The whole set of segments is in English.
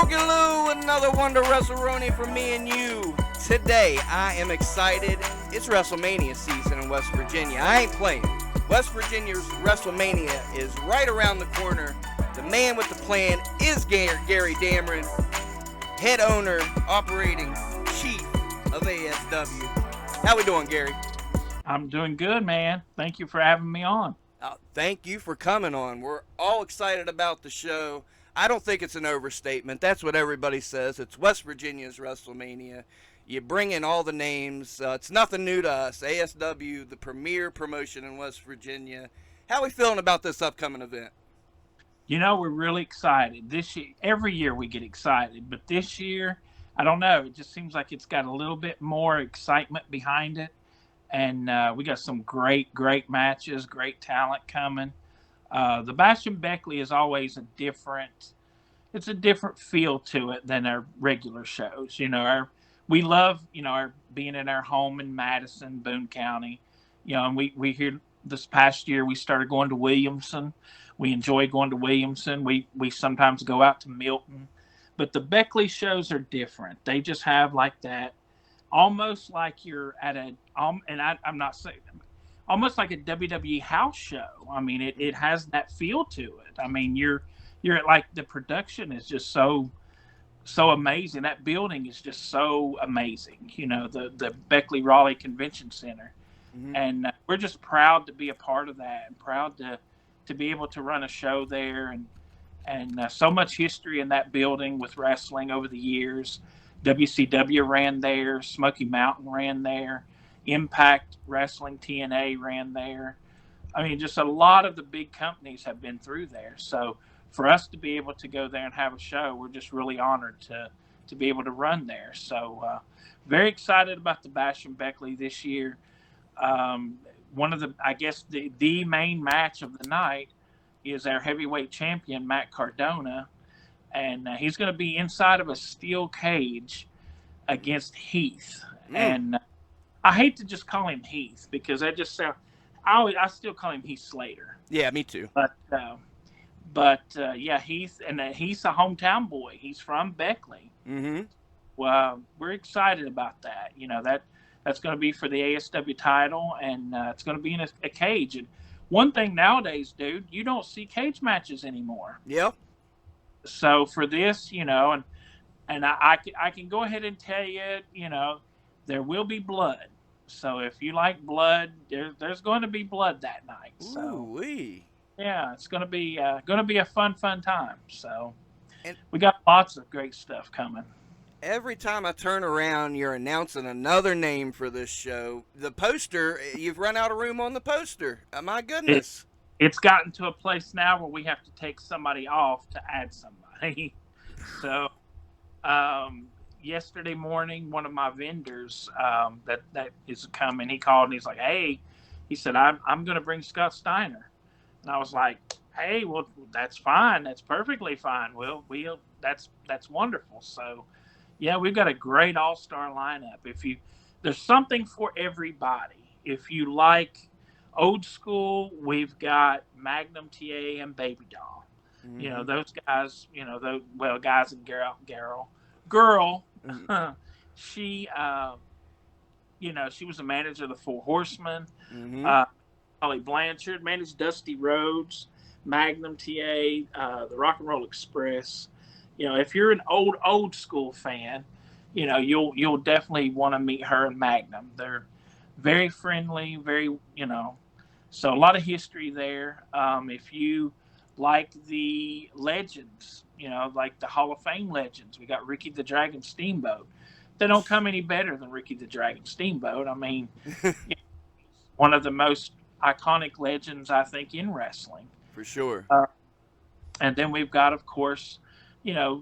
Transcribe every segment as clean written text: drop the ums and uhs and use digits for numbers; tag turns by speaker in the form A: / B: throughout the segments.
A: Smoking Lou with another Wonder WrestleRoni for me and you. Today, I am excited. It's WrestleMania season in West Virginia. I ain't playing. West Virginia's WrestleMania is right around the corner. The man with the plan is Gary Damron, head owner, operating chief of ASW. How we doing, Gary?
B: I'm doing good, man. Thank you for having me on.
A: Thank you for coming on. We're all excited about the show. I don't think it's an overstatement. That's what everybody says. It's West Virginia's WrestleMania. You bring in all the names. It's nothing new to us. ASW, the premier promotion in West Virginia. How are we feeling about this upcoming event?
B: You know, we're really excited. This year, every year we get excited, but this year, I don't know. It just seems like it's got a little bit more excitement behind it. And we got some great matches, great talent coming. The Bash and Beckley is always it's a different feel to it than our regular shows. You know, we love, our being in our home in Madison, Boone County. And we here this past year we started going to Williamson. We enjoy going to Williamson. We sometimes go out to Milton, but the Beckley shows are different. They just have like that, almost like you're at I'm not saying almost like a WWE house show. I mean, it has that feel to it. I mean, you're at like the production is just so amazing. That building is just so amazing. The Beckley Raleigh Convention Center, and we're just proud to be a part of that, and proud to be able to run a show there, and so much history in that building with wrestling over the years. WCW ran there, Smoky Mountain ran there, Impact Wrestling TNA ran there. I mean, just a lot of the big companies have been through there. So for us to be able to go there and have a show, we're just really honored to be able to run there. So very excited about the Bash and Beckley this year. One of the main match of the night is our heavyweight champion, Matt Cardona. And he's going to be inside of a steel cage against Heath. And I hate to just call him Heath because that just sounds. I still call him Heath Slater.
A: Yeah, me too.
B: But yeah, Heath, and he's a hometown boy. He's from Beckley. Well, we're excited about that. That's going to be for the ASW title, and it's going to be in a cage. And one thing nowadays, dude, you don't see cage matches anymore.
A: Yep.
B: So for this, and I can go ahead and tell you, there will be blood. So if you like blood, there's going to be blood that night. So
A: Ooh-wee.
B: Yeah, it's going to be a fun time. So
A: And
B: we got lots of great stuff coming.
A: every time I turn around, you're announcing another name for this show. The poster, you've run out of room on the poster. My goodness.
B: It's gotten to a place now where we have to take somebody off to add somebody. So yesterday morning, one of my vendors that is coming, he called and he's like, "Hey," he said, I'm going to bring Scott Steiner." And I was like, "Hey, well, that's fine. That's perfectly fine. We'll that's wonderful." So yeah, we've got a great all-star lineup. There's something for everybody. If you like old school, we've got Magnum TA and Baby Doll. Those guys, guys and girl. She, she was a manager of the Four Horsemen. Holly Blanchard managed Dusty Rhodes, Magnum TA, the Rock and Roll Express. If you're an old school fan, you'll definitely want to meet her and Magnum. They're very friendly, so a lot of history there. If you like the legends, like the Hall of Fame legends, we got Ricky the Dragon Steamboat. They don't come any better than Ricky the Dragon Steamboat. I mean, one of the most iconic legends, I think, in wrestling.
A: For sure.
B: And then we've got, of course,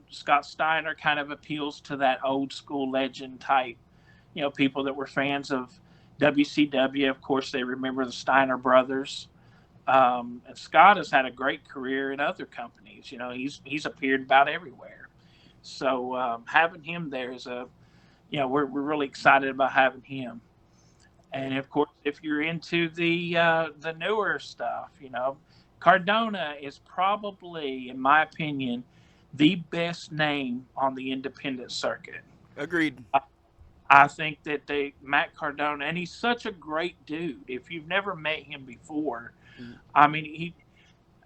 B: Scott Steiner kind of appeals to that old school legend type, people that were fans of WCW. Of course, they remember the Steiner brothers. And Scott has had a great career in other companies. He's appeared about everywhere. So having him there is we're really excited about having him. And of course, if you're into the newer stuff, Cardona is probably, in my opinion, the best name on the independent circuit.
A: Agreed.
B: I think that Matt Cardona, and he's such a great dude. If you've never met him before,
A: Mhm.
B: I mean,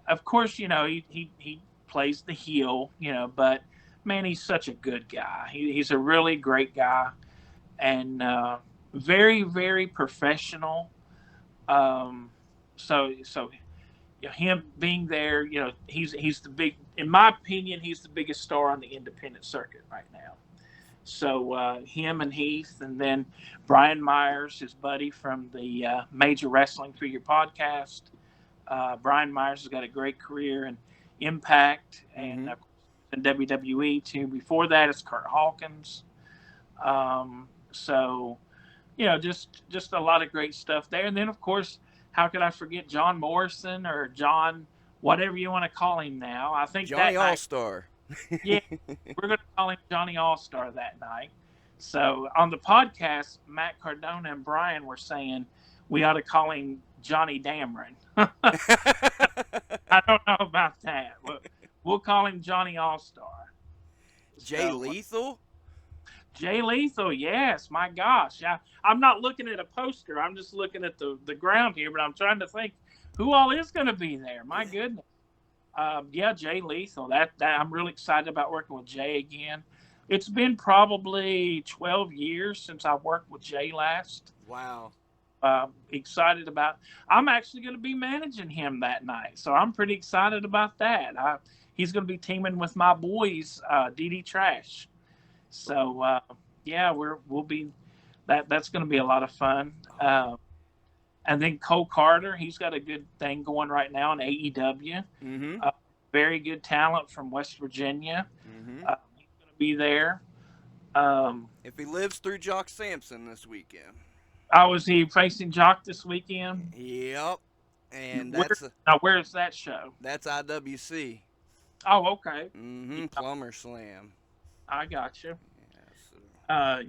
B: of course, he plays the heel, but man, he's such a good guy. He's a really great guy, and very, very professional. Um, so him being there, he's the big, in my opinion, he's the biggest star on the independent circuit right now. So him and Heath, and then Brian Myers, his buddy from the Major Wrestling Figure podcast. Brian Myers has got a great career in Impact and in WWE too. Before that, it's Kurt Hawkins. So just a lot of great stuff there. And then of course, how could I forget John Morrison or John, whatever you want to call him now? I think
A: Johnny
B: that night,
A: AllStar.
B: yeah, we're going to call him Johnny AllStar that night. So on the podcast, Matt Cardona and Brian were saying we ought to call him Johnny Damron. I don't know about that. We'll call him Johnny AllStar.
A: Jay Lethal?
B: Jay Lethal, yes. My gosh. I'm not looking at a poster. I'm just looking at the ground here, but I'm trying to think who all is going to be there. My goodness. Jay Lethal. That I'm really excited about working with Jay again. It's been probably 12 years since I worked with Jay last.
A: Wow.
B: Excited about. I'm actually going to be managing him that night, so I'm pretty excited about that. He's going to be teaming with my boys, DD Trash. So we'll be that's going to be a lot of fun. And then Cole Carter, he's got a good thing going right now in AEW.
A: Mm-hmm.
B: Very good talent from West Virginia.
A: Mm-hmm.
B: He's going to be there.
A: If he lives through Jock Sampson this weekend.
B: Oh, is he facing Jock this weekend?
A: Yep. And
B: where is that show?
A: That's IWC.
B: Oh, okay.
A: Mm-hmm. Plumber Slam.
B: I got you.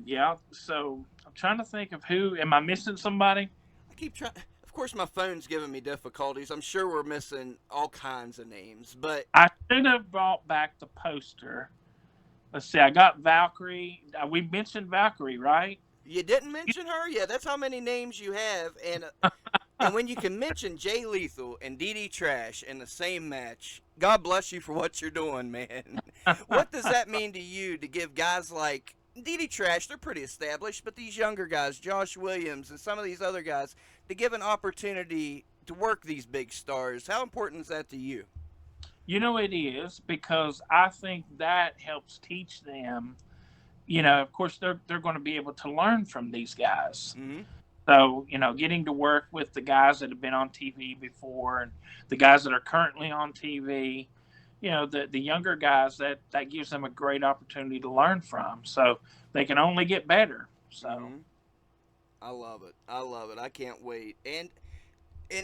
A: Yeah.
B: So I'm trying to think of who. Am I missing somebody?
A: I keep trying. Of course, my phone's giving me difficulties. I'm sure we're missing all kinds of names, but
B: I should have brought back the poster. Let's see. I got Valkyrie. We mentioned Valkyrie, right?
A: You didn't mention her? Yeah, that's how many names you have. And and when you can mention Jay Lethal and DD Trash in the same match, God bless you for what you're doing, man. What does that mean to you to give guys like DD Trash, they're pretty established, but these younger guys, Josh Williams and some of these other guys, to give an opportunity to work these big stars, how important is that to you?
B: It is, because I think that helps teach them. Of course, they're going to be able to learn from these guys.
A: Mm-hmm.
B: So, getting to work with the guys that have been on TV before and the guys that are currently on TV, the younger guys, that gives them a great opportunity to learn from. So they can only get better. So
A: I love it. I can't wait. And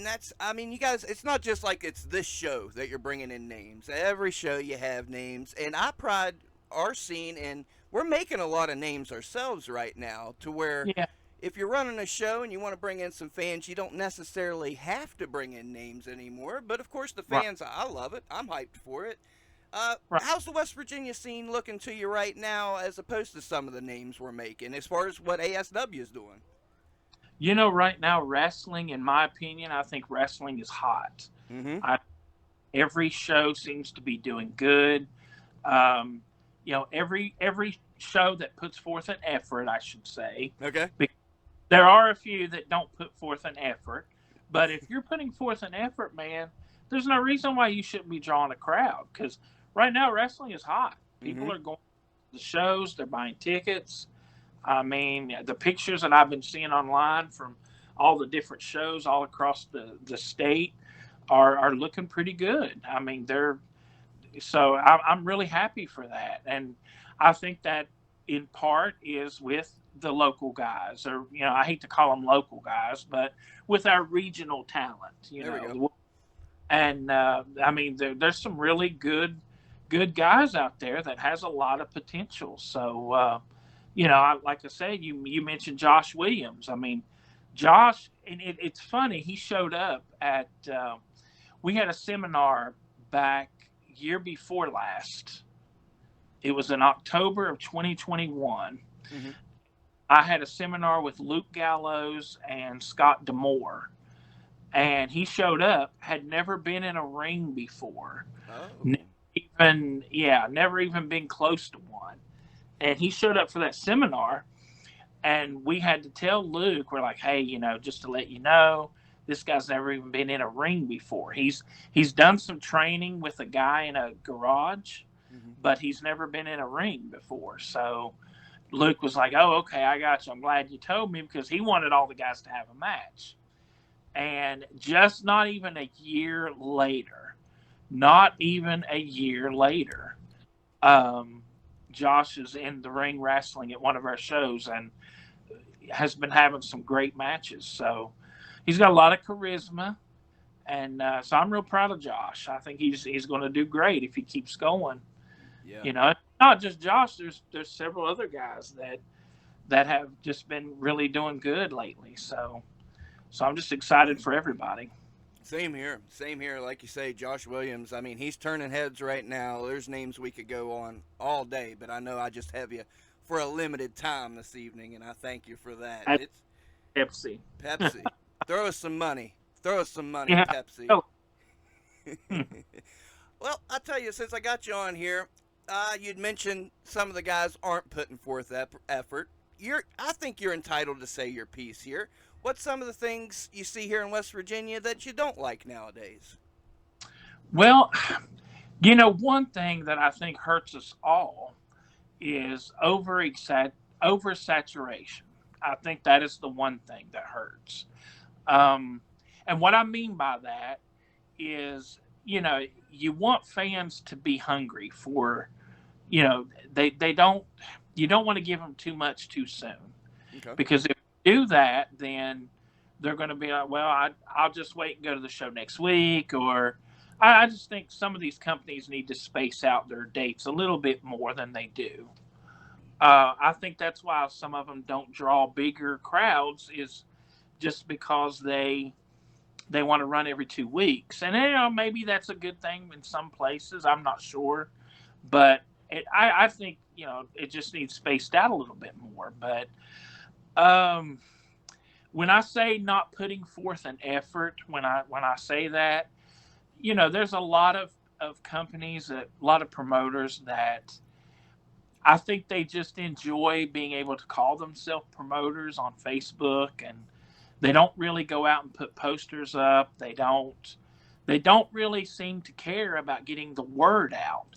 A: that's, you guys, it's not just like it's this show that you're bringing in names. Every show you have names. And I pride our scene, and we're making a lot of names ourselves right now to where if you're running a show and you want to bring in some fans, you don't necessarily have to bring in names anymore. But, of course, the fans, right. I love it. I'm hyped for it. Right. How's the West Virginia scene looking to you right now as opposed to some of the names we're making as far as what ASW is doing?
B: Right now, wrestling, in my opinion, I think wrestling is hot.
A: Mm-hmm.
B: Every show seems to be doing good. Every show that puts forth an effort, I should say.
A: Okay.
B: There are a few that don't put forth an effort, but if you're putting forth an effort, man, there's no reason why you shouldn't be drawing a crowd, because right now wrestling is hot. People are going to the shows, they're buying tickets. The pictures that I've been seeing online from all the different shows all across the state are looking pretty good. I'm really happy for that. And I think that in part is with the local guys, or, I hate to call them local guys, but with our regional talent,
A: There we go.
B: And there's some really good guys out there that has a lot of potential. So, like I said, you mentioned Josh Williams. Josh, and it's funny, he showed up at, we had a seminar back year before last, It was in October of 2021.
A: Mm-hmm.
B: I had a seminar with Luke Gallows and Scott D'Amore, and he showed up, had never been in a ring before.
A: Oh.
B: Never even been close to one. And he showed up for that seminar, and we had to tell Luke, we're like, hey, just to let you know, this guy's never even been in a ring before. He's done some training with a guy in a garage,
A: Mm-hmm.
B: but he's never been in a ring before. So Luke was like, oh, okay, I got you. I'm glad you told me, because he wanted all the guys to have a match. And just not even a year later, Josh is in the ring wrestling at one of our shows and has been having some great matches. So he's got a lot of charisma, and so I'm real proud of Josh. I think he's going to do great if he keeps going.
A: Yeah.
B: Not just Josh. There's several other guys that have just been really doing good lately. So I'm just excited for everybody.
A: Same here. Same here. Like you say, Josh Williams, I mean, he's turning heads right now. There's names we could go on all day, but I know I just have you for a limited time this evening, and I thank you for that.
B: At
A: It's
B: Pepsi.
A: Pepsi. Throw us some money. Throw us some money,
B: Yeah.
A: Pepsi.
B: Oh.
A: Well, I'll tell you, since I got you on here, you'd mentioned some of the guys aren't putting forth effort. I think you're entitled to say your piece here. What's some of the things you see here in West Virginia that you don't like nowadays?
B: Well, one thing that I think hurts us all is oversaturation. I think that is the one thing that hurts. And what I mean by that is, you want fans to be hungry for, they don't, you don't want to give them too much too soon.
A: Okay.
B: Because if you do that, then they're going to be like, well, I'll just wait and go to the show next week. Or I just think some of these companies need to space out their dates a little bit more than they do. I think that's why some of them don't draw bigger crowds, is just because they want to run every 2 weeks. And maybe that's a good thing in some places. I'm not sure. But I think, it just needs spaced out a little bit more. But when I say not putting forth an effort, when I say that, there's a lot of companies, a lot of promoters that I think they just enjoy being able to call themselves promoters on Facebook, and they don't really go out and put posters up. They don't really seem to care about getting the word out.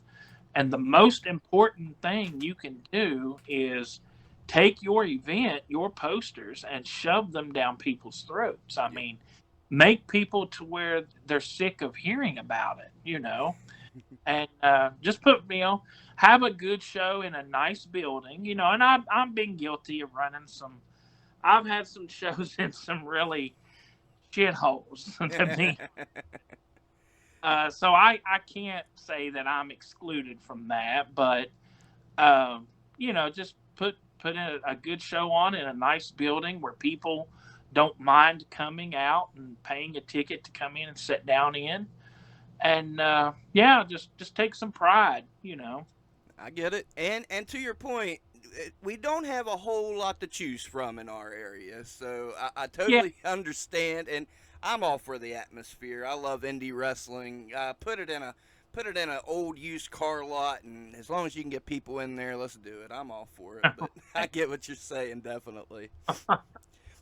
B: And the most important thing you can do is take your event, your posters, and shove them down people's throats. I mean, make people to where they're sick of hearing about it, and just have a good show in a nice building, and I'm being guilty of running I've had some shows in some really shitholes. So I can't say that I'm excluded from that, but just put in a good show on in a nice building where people don't mind coming out and paying a ticket to come in and sit down in, and just take some pride.
A: I get it. And to your point, we don't have a whole lot to choose from in our area, so I totally understand, and I'm all for the atmosphere. I love indie wrestling. Put it in an old used car lot, and as long as you can get people in there, let's do it. I'm all for it. But I get what you're saying, definitely.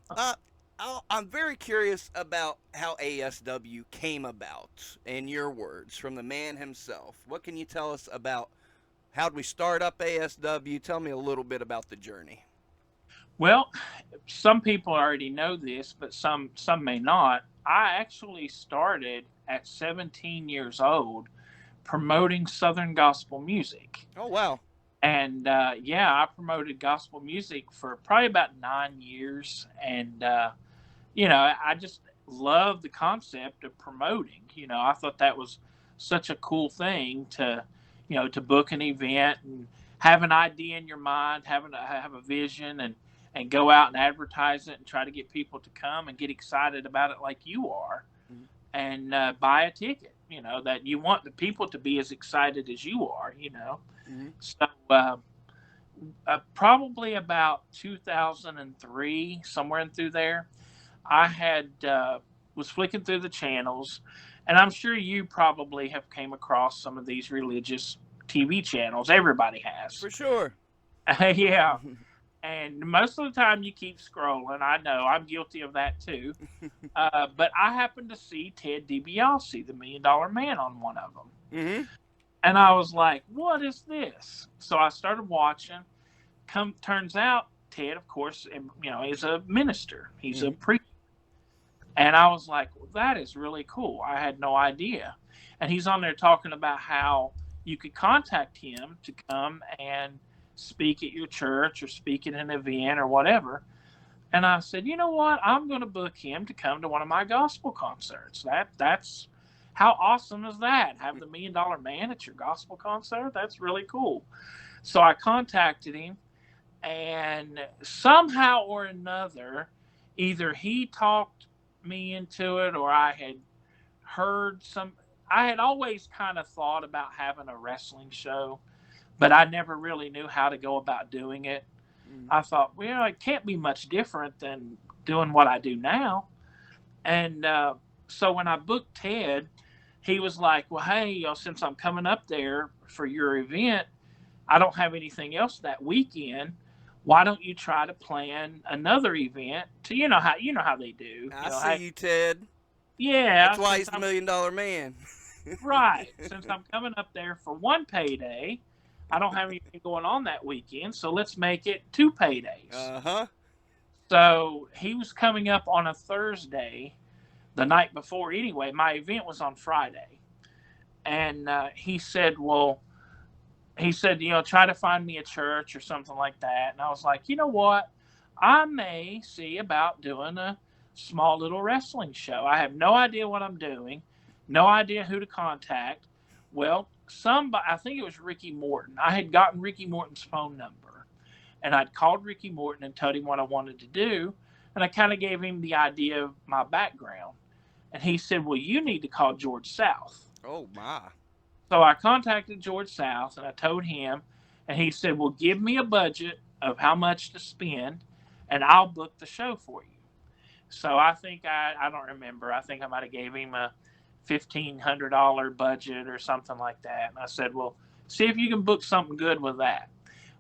A: I'm very curious about how ASW came about, in your words, from the man himself. What can you tell us about how did we start up ASW? Tell me a little bit about the journey.
B: Well, some people already know this, but some may not. I actually started at 17 years old promoting Southern gospel music.
A: Oh, wow.
B: And I promoted gospel music for probably about 9 years. And, I just loved the concept of promoting. I thought that was such a cool thing to book an event and have an idea in your mind, have a vision, and go out and advertise it and try to get people to come and get excited about it like you are, and buy a ticket. that you want the people to be as excited as you are.
A: Mm-hmm.
B: So probably about 2003, somewhere in through there, I had was flicking through the channels, and I'm sure you probably have came across some of these religious TV channels. Everybody has.
A: For sure.
B: Yeah. And most of the time you keep scrolling. I know I'm guilty of that too. But I happened to see Ted DiBiase, the $1 Million Man, on one of them.
A: Mm-hmm.
B: And I was like, what is this? So I started watching. Turns out Ted, of course, is a minister. He's a priest. And I was like, well, that is really cool. I had no idea. And he's on there talking about how you could contact him to come and speak at your church or speak at an event or whatever. And I said, you know what? I'm going to book him to come to one of my gospel concerts. That's how awesome is that? Have the $1 Million Man at your gospel concert? That's really cool. So I contacted him, and somehow or another, either he talked me into it or I had heard I had always kind of thought about having a wrestling show, but I never really knew how to go about doing it. I thought, well, it can't be much different than doing what I do now. And so when I booked Ted, he was like, well, hey, since I'm coming up there for your event, I don't have anything else that weekend. Why don't you try to plan another event to, how they do.
A: I see you, Ted.
B: Yeah.
A: That's why he's the $1 Million Man.
B: Right. Since I'm coming up there for one payday, I don't have anything going on that weekend, so let's make it 2 paydays.
A: Uh-huh.
B: So he was coming up on a Thursday the night before anyway. My event was on Friday. And he said, try to find me a church or something like that. And I was like, you know what? I may see about doing a small little wrestling show. I have no idea what I'm doing, no idea who to contact. Well, I think it was Ricky Morton. I had gotten Ricky Morton's phone number, and I'd called Ricky Morton and told him what I wanted to do. And I kind of gave him the idea of my background. And he said, well, you need to call George South.
A: Oh, my.
B: So I contacted George South, and I told him, and he said, well, give me a budget of how much to spend, and I'll book the show for you. So I think I don't remember. I think I might have gave him a $1,500 budget or something like that. And I said, well, see if you can book something good with that.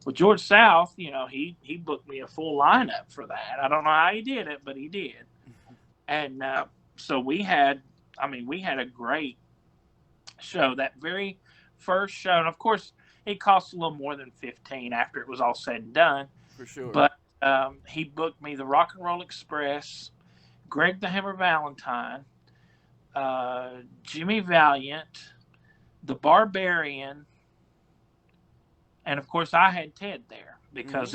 B: Well, George South, he booked me a full lineup for that. I don't know how he did it, but he did. And so we had a great show. That very first show, and of course, it cost a little more than $15 after it was all said and done.
A: For sure.
B: But he booked me the Rock and Roll Express, Greg the Hammer Valentine, Jimmy Valiant, the Barbarian, and of course I had Ted there because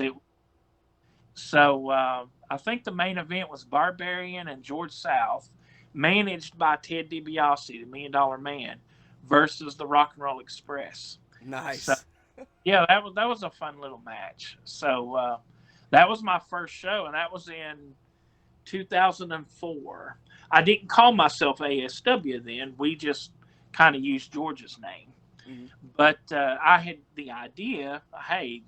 B: So I think the main event was Barbarian and George South, managed by Ted DiBiase, the $1 Million Man, versus the Rock and Roll Express.
A: Nice.
B: So, yeah, that was a fun little match. So that was my first show, and that was in 2004. I didn't call myself ASW then. We just kind of used George's name. Mm-hmm. But I had the idea, hey,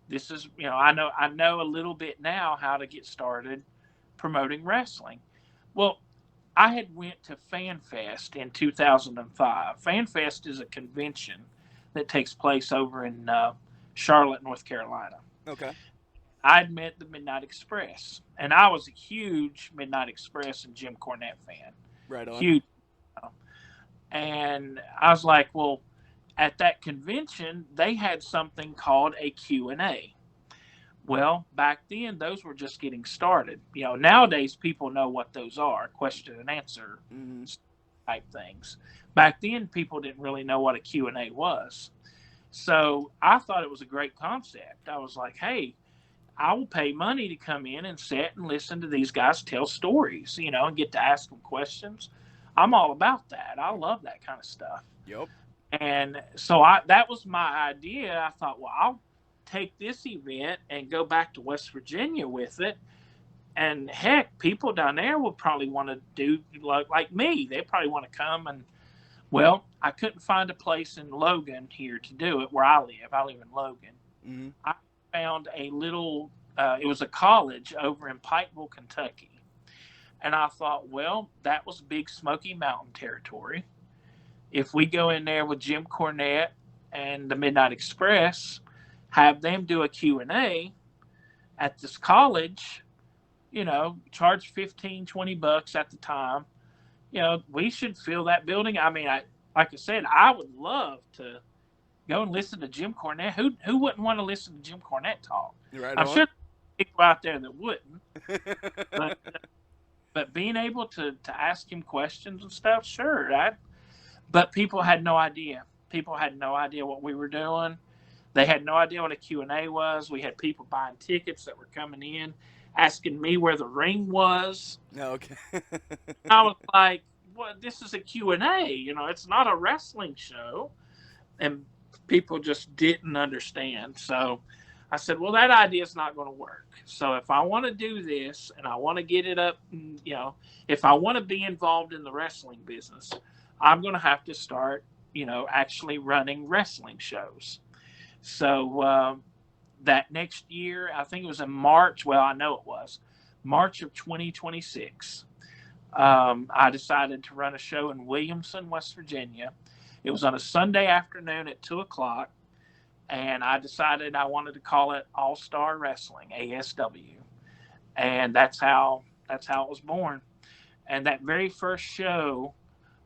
B: this is, I know a little bit now how to get started promoting wrestling. Well, I had went to FanFest in 2005. FanFest is a convention that takes place over in Charlotte, North Carolina.
A: Okay.
B: I'd met the Midnight Express, and I was a huge Midnight Express and Jim Cornette fan.
A: Right on.
B: Huge. And I was like, well, at that convention, they had something called a Q&A. Well, back then, those were just getting started. Nowadays, people know what those are, question and answer type things. Back then, people didn't really know what a Q&A was. So I thought it was a great concept. I was like, hey, I will pay money to come in and sit and listen to these guys tell stories, and get to ask them questions. I'm all about that. I love that kind of stuff.
A: Yep.
B: And so that was my idea. I thought, well, I'll take this event and go back to West Virginia with it. And heck, people down there will probably want to do like me. They probably want to come and Well, I couldn't find a place in Logan here to do it where I live. I live in Logan.
A: Mm-hmm.
B: I found a little, it was a college over in Pikeville, Kentucky. And I thought, well, that was Big Smoky Mountain territory. If we go in there with Jim Cornette and the Midnight Express, have them do a Q&A at this college, charge 15, $20 at the time, we should fill that building. I mean, like I said, I would love to go and listen to Jim Cornette. Who wouldn't want to listen to Jim Cornette talk?
A: Right
B: I'm
A: on.
B: sure people out there that wouldn't, but being able to ask him questions and stuff, sure. But people had no idea. People had no idea what we were doing. They had no idea what a Q&A was. We had people buying tickets that were coming in, asking me where the ring was.
A: Okay.
B: I was like, well, this is a Q&A. It's not a wrestling show. And people just didn't understand. So I said, well, that idea is not going to work. So if I want to do this and I want to get it up, if I want to be involved in the wrestling business, I'm going to have to start, actually running wrestling shows. So that next year, I think it was in March. Well, I know it was March of 2026. I decided to run a show in Williamson, West Virginia. It was on a Sunday afternoon at 2:00. And I decided I wanted to call it AllStar Wrestling, ASW. And that's how it was born. And that very first show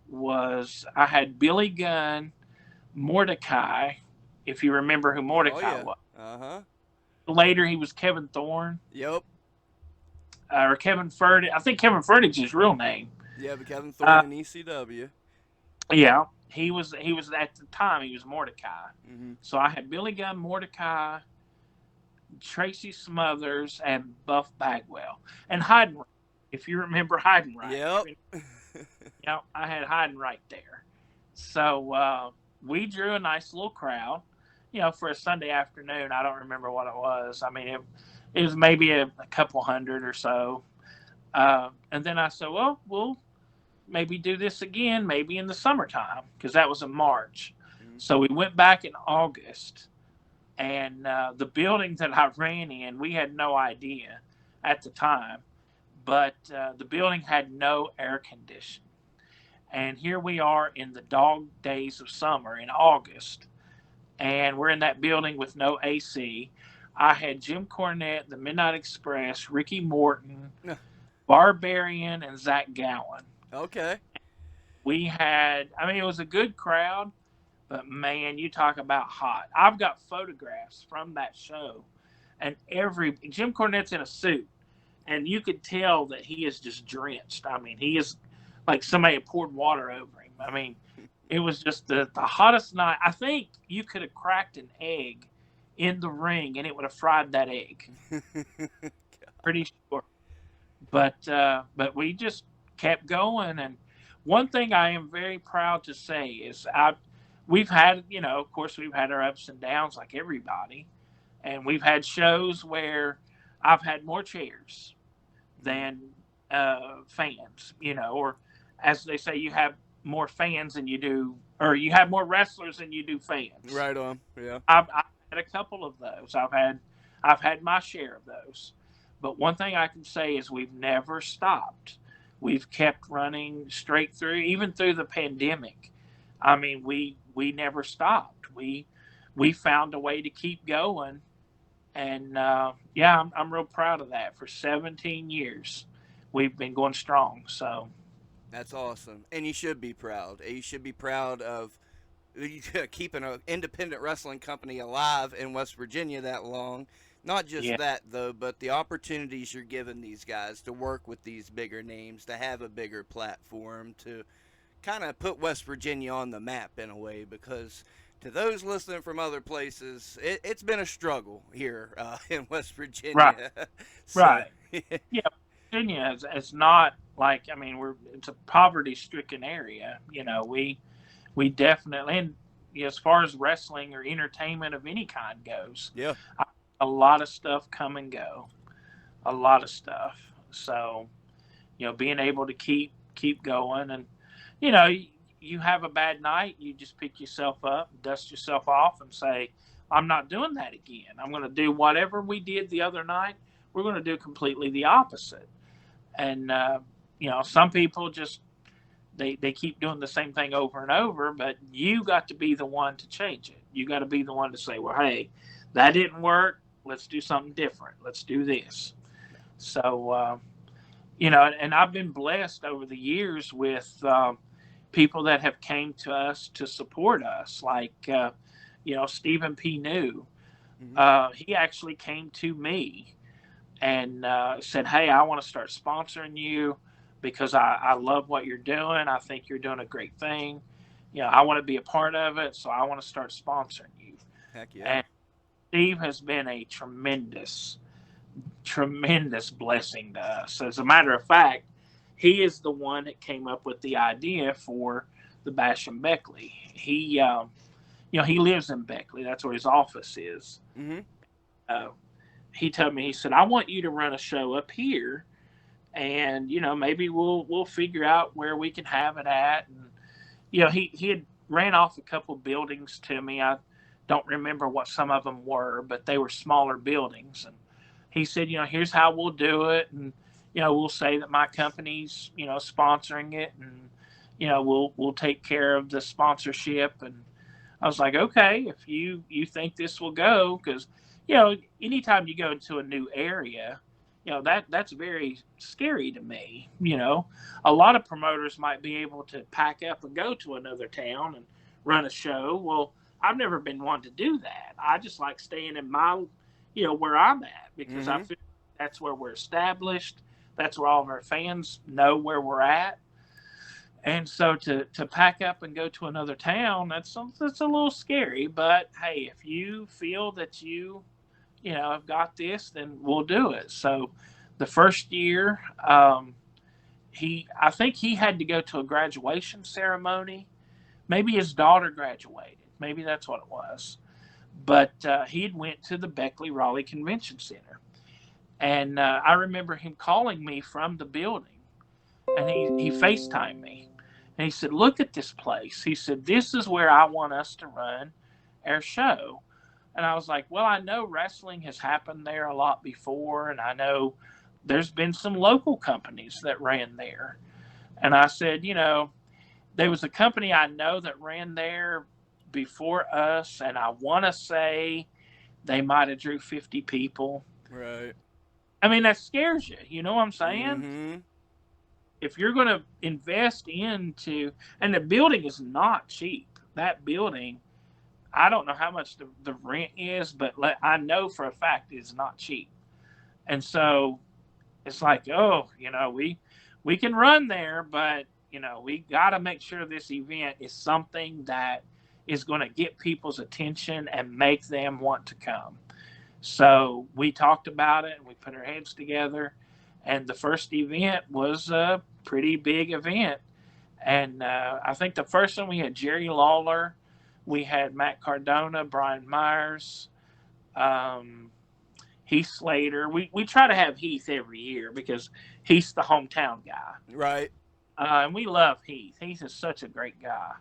B: I had Billy Gunn, Mordecai, if you remember who Mordecai was.
A: Uh-huh.
B: Later, he was Kevin Thorne.
A: Yep.
B: Or Kevin Furtick. I think Kevin Furtick's his real name.
A: Yeah, but Kevin Thorne in ECW.
B: Yeah. He was at the time, he was Mordecai.
A: Mm-hmm.
B: So I had Billy Gunn, Mordecai, Tracy Smothers, and Buff Bagwell. And Heidenreich, if you remember Heidenreich.
A: Yep.
B: I had Heidenreich there. So we drew a nice little crowd, for a Sunday afternoon. I don't remember what it was. I mean, it was maybe a couple hundred or so. And then I said, well, we'll maybe do this again, maybe in the summertime, because that was in March. Mm-hmm. So we went back in August, and the building that I ran in, we had no idea at the time, but the building had no air conditioning. And here we are in the dog days of summer in August, and we're in that building with no AC. I had Jim Cornette, the Midnight Express, Ricky Morton, Barbarian, and Zach Gowen.
A: Okay.
B: We had, it was a good crowd, but man, you talk about hot. I've got photographs from that show, and Jim Cornette's in a suit, and you could tell that he is just drenched. He is like somebody had poured water over him. It was just the hottest night. I think you could have cracked an egg in the ring, and it would have fried that egg. Pretty sure. But we just kept going. And one thing I am very proud to say is we've had, of course, we've had our ups and downs like everybody. And we've had shows where I've had more chairs than fans, or as they say, you have more fans than you do, or you have more wrestlers than you do fans.
A: Right on. Yeah.
B: I've had a couple of those. I've had my share of those. But one thing I can say is we've never stopped. We've kept running straight through, even through the pandemic. We never stopped. We found a way to keep going. And I'm real proud of that. For 17 years, we've been going strong. So
A: that's awesome. And you should be proud. You should be proud of keeping an independent wrestling company alive in West Virginia that long. Not just that, though, but the opportunities you're giving these guys to work with these bigger names, to have a bigger platform, to kind of put West Virginia on the map in a way, because to those listening from other places, it's been a struggle here in West Virginia.
B: Right. Right. Yeah, Virginia is not like, it's a poverty-stricken area. We definitely, and as far as wrestling or entertainment of any kind goes, a lot of stuff come and go, a lot of stuff. So, being able to keep going, and you have a bad night, you just pick yourself up, dust yourself off, and say, I'm not doing that again. I'm going to do whatever we did the other night. We're going to do completely the opposite. And, some people just, they keep doing the same thing over and over, but you got to be the one to change it. You got to be the one to say, well, hey, that didn't work. Let's do something different. Let's do this. So, and I've been blessed over the years with people that have came to us to support us, like, Stephen P. New. He actually came to me and said, hey, I want to start sponsoring you because I love what you're doing. I think you're doing a great thing. I want to be a part of it, so I want to start sponsoring you.
A: Heck yeah.
B: And Steve has been a tremendous blessing to us. As a matter of fact, he is the one that came up with the idea for the Bash in Beckley. He lives in Beckley. That's where his office is. He told me, he said, I want you to run a show up here, and maybe we'll figure out where we can have it at. And he had ran off a couple buildings to me. I don't remember what some of them were, but they were smaller buildings. And he said, here's how we'll do it, and we'll say that my company's sponsoring it, and we'll take care of the sponsorship. And I was like, okay, if you think this will go, because anytime you go into a new area, that's very scary to me. A lot of promoters might be able to pack up and go to another town and run a show. Well, I've never been one to do that. I just like staying in my, where I'm at, because I feel that's where we're established. That's where all of our fans know where we're at. And so to pack up and go to another town, that's a little scary. But hey, if you feel that I've got this, then we'll do it. So the first year, I think he had to go to a graduation ceremony. Maybe his daughter graduated. Maybe that's what it was. But he had went to the Beckley Raleigh Convention Center. And I remember him calling me from the building. And he FaceTimed me. And he said, look at this place. He said, this is where I want us to run our show. And I was like, well, I know wrestling has happened there a lot before. And I know there's been some local companies that ran there. And I said, there was a company I know that ran there before us. And I want to say they might have drew 50 people.
A: Right.
B: I mean, that scares you. You know what I'm saying?
A: Mm-hmm.
B: If you're going to invest into, and the building is not cheap. That building, I don't know how much the rent is, but I know for a fact it's not cheap. And so it's like, we can run there, but, we got to make sure this event is something that is going to get people's attention and make them want to come. So we talked about it and we put our heads together. And the first event was a pretty big event. And I think the first one we had Jerry Lawler, we had Matt Cardona, Brian Myers, Heath Slater. We try to have Heath every year because Heath's the hometown guy.
A: Right.
B: And we love Heath. Heath is such a great guy.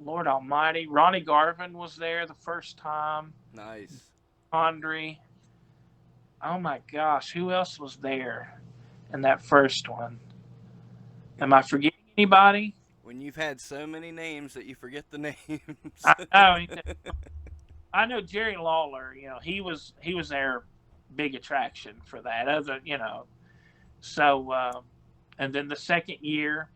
B: Lord Almighty, Ronnie Garvin was there the first time.
A: Nice.
B: Andre. Oh my gosh, who else was there in that first one? Am I forgetting anybody?
A: When you've had so many names that you forget the names.
B: I know Jerry Lawler, he was their big attraction for that. So and then the second year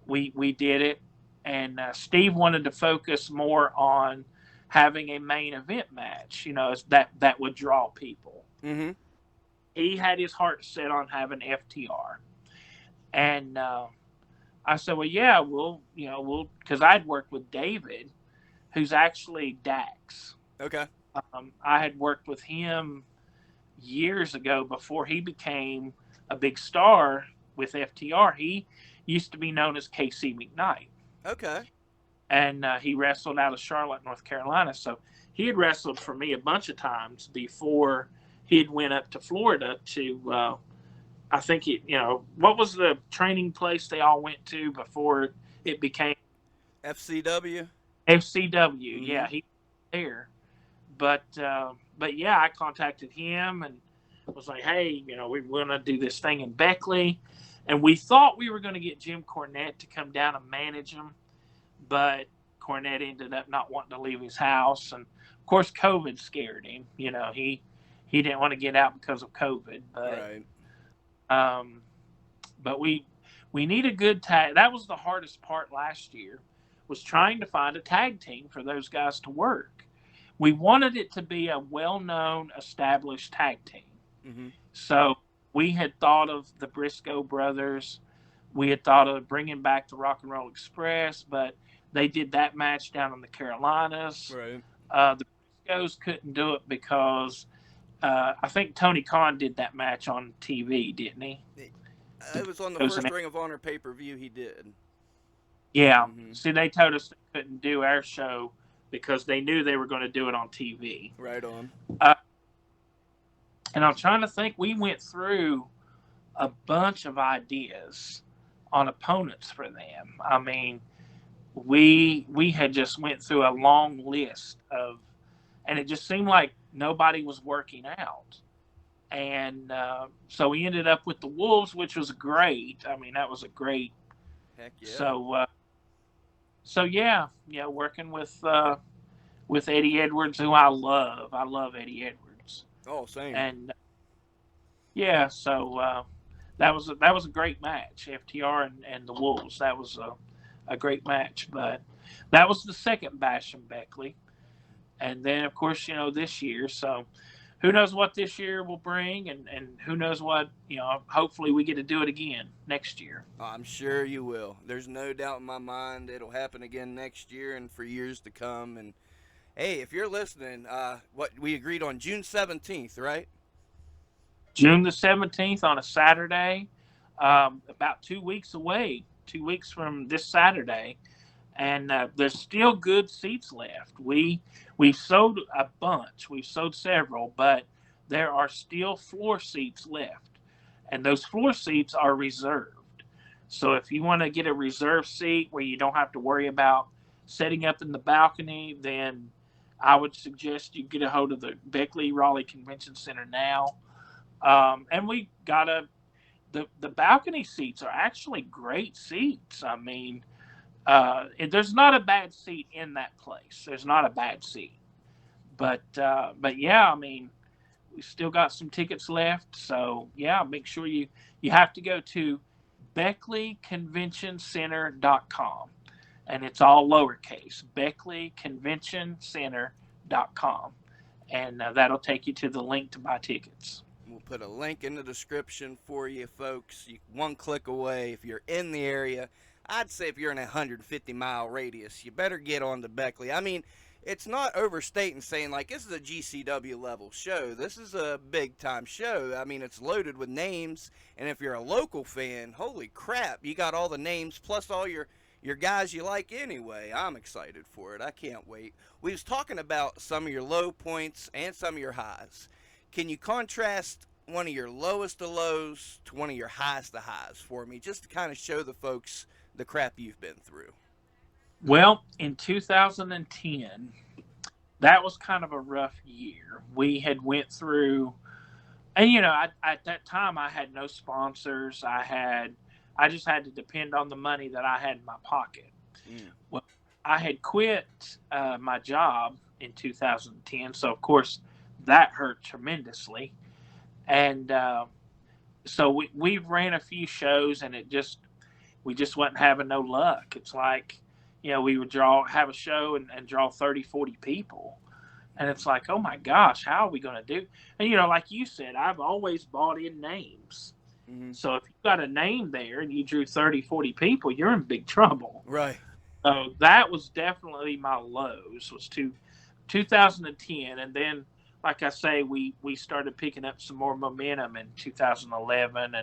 B: we did it, and Steve wanted to focus more on having a main event match, that would draw people.
A: Mm-hmm.
B: He had his heart set on having FTR. And I said, well, yeah, we'll, because I'd worked with David, who's actually Dax.
A: Okay.
B: I had worked with him years ago before he became a big star with FTR. He used to be known as KC McKnight.
A: Okay.
B: And he wrestled out of Charlotte, North Carolina. So he had wrestled for me a bunch of times before he had went up to Florida to I think what was the training place they all went to before it became
A: FCW.
B: FCW?
A: Mm-hmm.
B: Yeah, he was there. But yeah, I contacted him and was like, hey, we're going to do this thing in Beckley, and we thought we were going to get Jim Cornette to come down and manage him, but Cornette ended up not wanting to leave his house, and of course, COVID scared him. He didn't want to get out because of COVID,
A: Right.
B: um, but we need a good tag. That was the hardest part last year, was trying to find a tag team for those guys to work. We wanted it to be a well-known, established tag team.
A: Mm-hmm.
B: So we had thought of the Briscoe brothers. We had thought of bringing back the Rock and Roll Express, but they did that match down in the Carolinas.
A: Right.
B: The Briscoes couldn't do it because I think Tony Khan did that match on TV, didn't he?
A: It was on the first Ring of Honor pay-per-view he did.
B: Yeah.
A: Mm-hmm.
B: See, they told us they couldn't do our show because they knew they were going to do it on TV.
A: Right on.
B: And I'm trying to think, we went through a bunch of ideas on opponents for them. I mean, we had just went through a long list of, and it just seemed like nobody was working out. And so we ended up with the Wolves, which was great. I mean, that was a great.
A: Heck yeah.
B: So yeah, working with Eddie Edwards, who I love. I love Eddie Edwards.
A: Oh, same.
B: And yeah, so that was a great match, FTR and the Wolves. That was a great match. But that was the second bash in Beckley, and then of course this year. So who knows what this year will bring, and who knows what hopefully we get to do it again next year.
A: I'm sure you will. There's no doubt in my mind it'll happen again next year and for years to come. And hey, if you're listening, what we agreed on June 17th, right?
B: June the 17th on a Saturday, about 2 weeks away. 2 weeks from this Saturday, and there's still good seats left. We sold a bunch. We've sold several, but there are still floor seats left, and those floor seats are reserved. So if you want to get a reserved seat where you don't have to worry about setting up in the balcony, then I would suggest you get a hold of the Beckley Raleigh Convention Center now. And we got the balcony seats are actually great seats. I mean, there's not a bad seat in that place. There's not a bad seat, but yeah, I mean, we still got some tickets left. So yeah, make sure you have to go to BeckleyConventionCenter.com, and it's all lowercase. BeckleyConventionCenter.com, and that'll take you to the link to buy tickets.
A: We'll put a link in the description for you, folks. One click away. If you're in the area, I'd say if you're in a 150-mile radius, you better get on to Beckley. I mean, it's not overstating saying, like, this is a GCW level show. This is a big-time show. I mean, it's loaded with names, and if you're a local fan, holy crap, you got all the names plus all your guys you like anyway. I'm excited for it. I can't wait. We was talking about some of your low points and some of your highs. Can you contrast one of your lowest of lows to one of your highest of highs for me, just to kind of show the folks the crap you've been through?
B: Well, in 2010, that was kind of a rough year. We had went through, and at that time I had no sponsors. I just had to depend on the money that I had in my pocket. Well, I had quit my job in 2010, so of course that hurt tremendously. And so we ran a few shows, and we just wasn't having no luck. It's like, we would have a show and draw 30, 40 people. And it's like, oh my gosh, how are we going to do? And, like you said, I've always bought in names. Mm-hmm. So if you got a name there and you drew 30, 40 people, you're in big trouble.
A: Right.
B: So that was definitely my lows, was 2010. And then, like I say, we started picking up some more momentum in 2011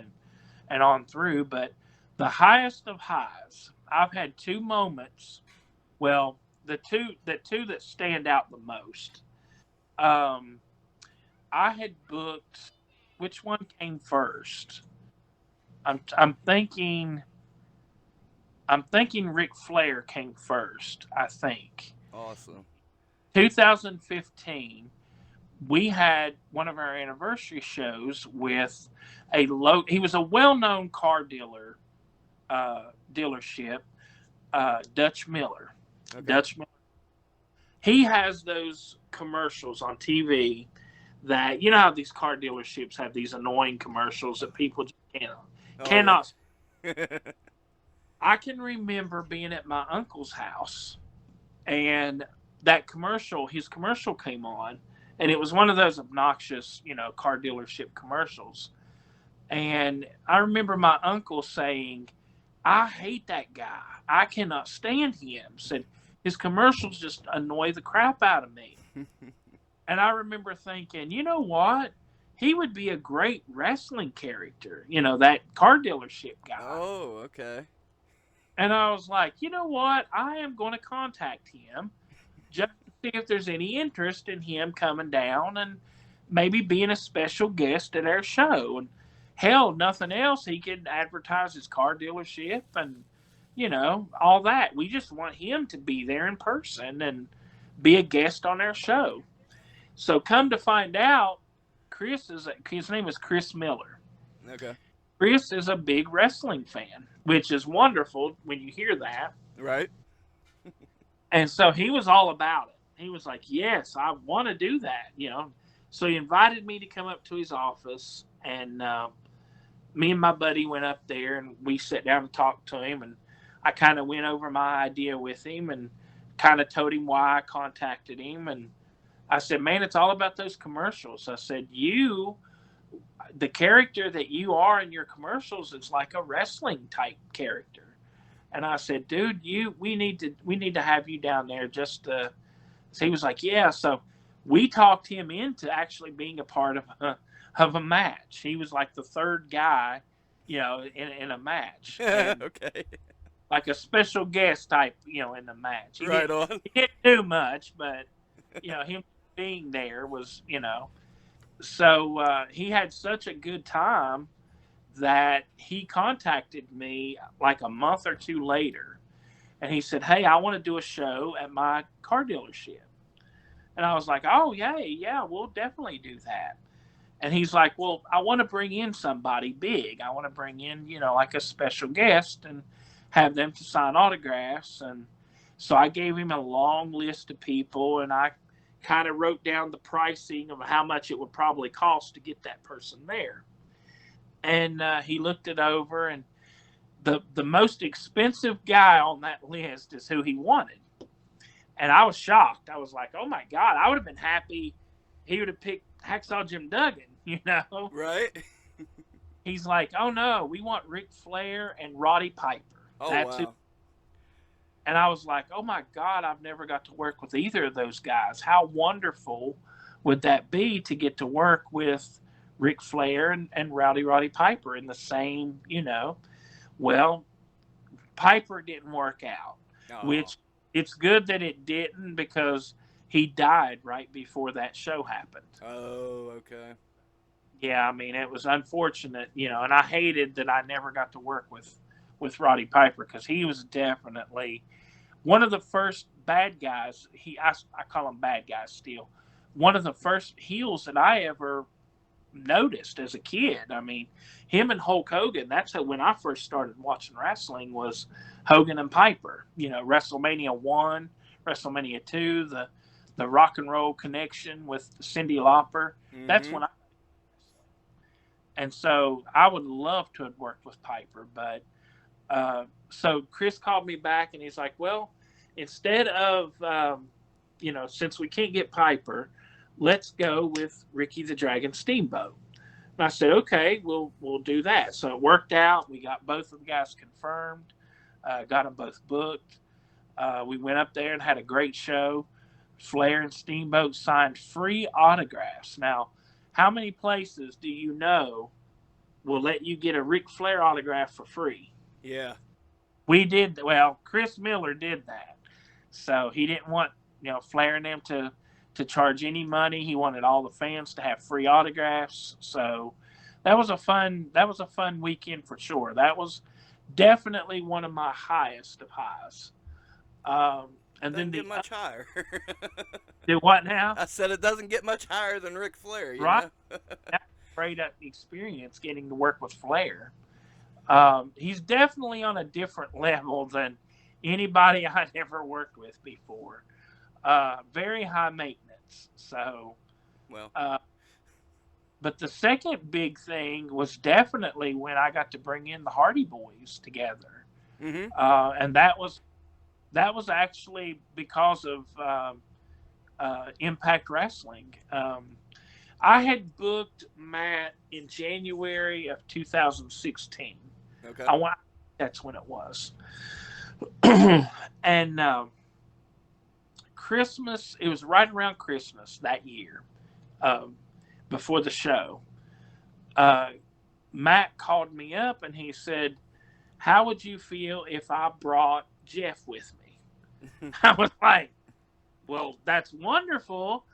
B: and on through. But the highest of highs, I've had two moments. Well, the two that stand out the most. I had booked. Which one came first? I'm thinking Ric Flair came first. I think
A: Awesome.
B: 2015. We had one of our anniversary shows with he was a well-known car dealership, Dutch Miller.
A: Okay.
B: Dutch Miller. He has those commercials on TV that you know how these car dealerships have these annoying commercials that people just
A: Oh yeah.
B: cannot. I can remember being at my uncle's house and his commercial came on, and it was one of those obnoxious, car dealership commercials. And I remember my uncle saying, "I hate that guy. I cannot stand him." Said his commercials just annoy the crap out of me. And I remember thinking, you know what? He would be a great wrestling character, that car dealership guy.
A: Oh, okay.
B: And I was like, you know what? I am going to contact him just to see if there's any interest in him coming down and maybe being a special guest at our show. And hell, nothing else. He could advertise his car dealership and, all that. We just want him to be there in person and be a guest on our show. So come to find out, his name is Chris Miller.
A: Okay.
B: Chris is a big wrestling fan, which is wonderful when you hear that.
A: Right.
B: And so he was all about it. He was like, yes, I want to do that, So he invited me to come up to his office, and me and my buddy went up there, and we sat down and talked to him, and I kind of went over my idea with him and kind of told him why I contacted him. And I said, man, it's all about those commercials. I said, the character that you are in your commercials is like a wrestling type character. And I said, dude, we need to have you down there just to. So he was like, yeah. So we talked him into actually being a part of a match. He was like the third guy, in a match.
A: Okay.
B: Like a special guest type, in the match. He didn't do much, but him being there was, So he had such a good time that he contacted me like a month or two later, and he said, hey, I want to do a show at my car dealership. And I was like, oh yeah, we'll definitely do that. And he's like, well, I want to bring in somebody big. I want to bring in, like a special guest and have them to sign autographs. And so I gave him a long list of people, and I kind of wrote down the pricing of how much it would probably cost to get that person there. And he looked it over, and the most expensive guy on that list is who he wanted. And I was shocked. I was like, oh my God, I would have been happy he would have picked Hacksaw Jim Duggan,
A: Right.
B: He's like, oh no, we want Ric Flair and Roddy Piper.
A: Oh,
B: That's
A: wow.
B: it. And I was like, oh my God, I've never got to work with either of those guys. How wonderful would that be to get to work with Ric Flair and Roddy Piper in the same, Well, Piper didn't work out, which it's good that it didn't, because he died right before that show happened.
A: Oh, okay.
B: Yeah, I mean, it was unfortunate, and I hated that I never got to work with Roddy Piper, because he was definitely one of the first bad guys. I call them bad guys still. One of the first heels that I ever noticed as a kid. I mean, him and Hulk Hogan, that's when I first started watching wrestling, was Hogan and Piper. WrestleMania 1, WrestleMania 2, the Rock and Roll Connection with Cyndi Lauper.
A: Mm-hmm.
B: That's when and so I would love to have worked with Piper, but so Chris called me back, and he's like, well, instead of, since we can't get Piper, let's go with Ricky the Dragon Steamboat. And I said, okay, we'll do that. So it worked out. We got both of the guys confirmed, got them both booked. We went up there and had a great show. Flair and Steamboat signed free autographs. Now, how many places do you know will let you get a Ric Flair autograph for free?
A: Yeah.
B: We did. Well, Chris Miller did that. So he didn't want, Flair and them to charge any money. He wanted all the fans to have free autographs. So that was a fun weekend for sure. That was definitely one of my highest of highs. And then
A: Doesn't get much higher.
B: do what now?
A: I said it doesn't get much higher than Ric Flair, you
B: Right,
A: know?
B: that's a great experience getting to work with Flair. He's definitely on a different level than anybody I'd ever worked with before. Very high maintenance. So,
A: Well,
B: uh, but the second big thing was definitely when I got to bring in the Hardy Boys together,
A: mm-hmm.
B: and that was actually because of Impact Wrestling. I had booked Matt in January of 2016.
A: Okay.
B: That's when it was. And Christmas, it was right around Christmas that year, um, before the show. Uh, Matt called me up and he said, "How would you feel if I brought Jeff with me?" I was like, "Well, that's wonderful,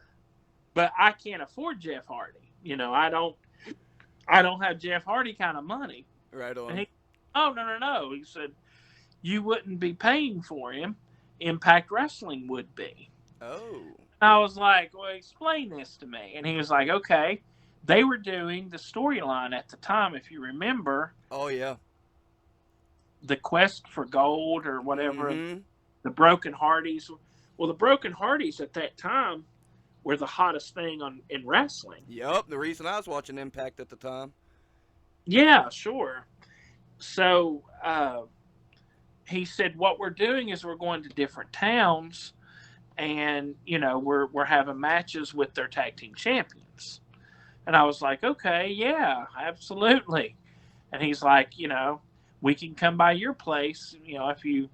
B: but I can't afford Jeff Hardy. I don't have Jeff Hardy kind of money."
A: Right
B: And
A: on.
B: he, "Oh, no, no, no." He said, "You wouldn't be paying for him. Impact Wrestling would be."
A: Oh.
B: I was like, "Well, explain this to me." And he was like, "Okay." They were doing the storyline at the time, if you remember,
A: Oh, yeah.
B: the Quest for Gold or whatever,
A: Mm-hmm.
B: the Broken Hardys. Well, the Broken Hardys at that time were the hottest thing in wrestling.
A: Yup, the reason I was watching Impact at the time.
B: Yeah, sure. So he said, "What we're doing is we're going to different towns, and we're having matches with their tag team champions." And I was like, "Okay, yeah, absolutely." And he's like, "We can come by your place, if you."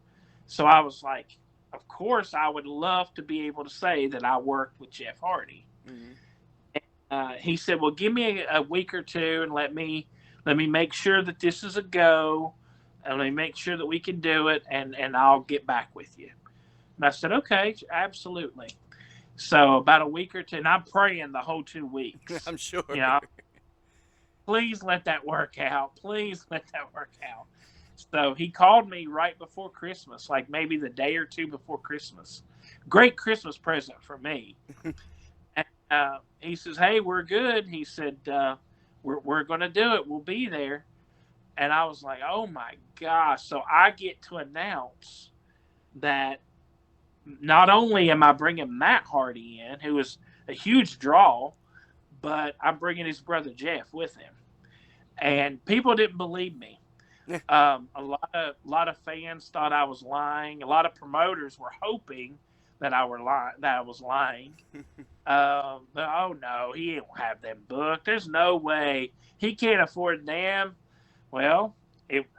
B: So I was like, "Of course, I would love to be able to say that I worked with Jeff Hardy."
A: Mm-hmm.
B: He said, "Well, give me a week or two and let me make sure that this is a go, and let me make sure that we can do it, and I'll get back with you." And I said, "Okay, absolutely." So about a week or two, and I'm praying the whole 2 weeks.
A: I'm sure.
B: Please let that work out. Please let that work out. So he called me right before Christmas, like maybe the day or two before Christmas. Great Christmas present for me. And he says, "Hey, we're good." He said, we're going to do it. We'll be there." And I was like, "Oh my gosh." So I get to announce that not only am I bringing Matt Hardy in, who is a huge draw, but I'm bringing his brother Jeff with him. And people didn't believe me. A lot of fans thought I was lying. A lot of promoters were hoping that I was lying. Oh no, he don't have them booked. There's no way he can't afford them. Well,